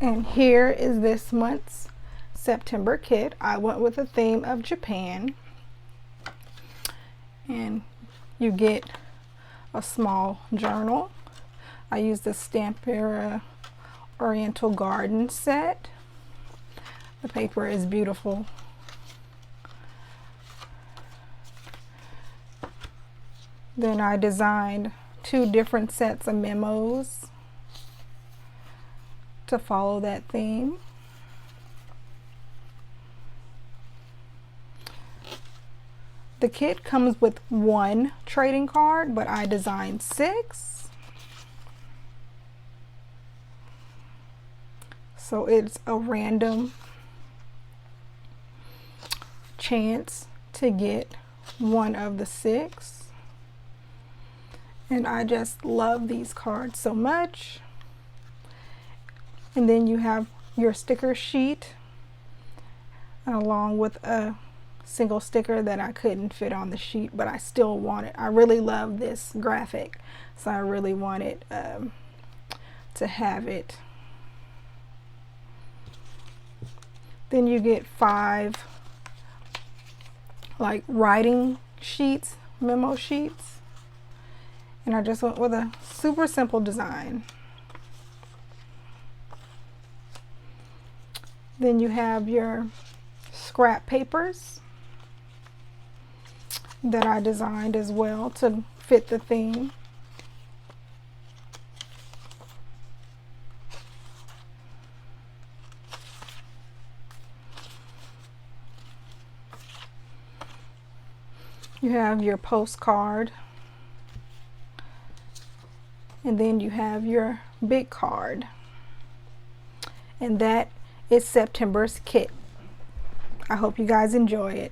And here is this month's September kit. I went with the theme of Japan. And you get a small journal. I used the Stampin' Oriental Garden set. The paper is beautiful. Then I designed 2 different sets of memos to follow that theme. The kit comes with 1 trading card, but I designed 6. So it's a random chance to get one of the 6. And I just love these cards so much. And then you have your sticker sheet along with a single sticker that I couldn't fit on the sheet, but I still want it. I really love this graphic, so I really wanted to have it. Then you get 5 like writing sheets, memo sheets, and I just went with a super simple design. Then you have your scrap papers that I designed as well to fit the theme. You have your postcard, and then you have your big card, and that is September's kit. I hope you guys enjoy it.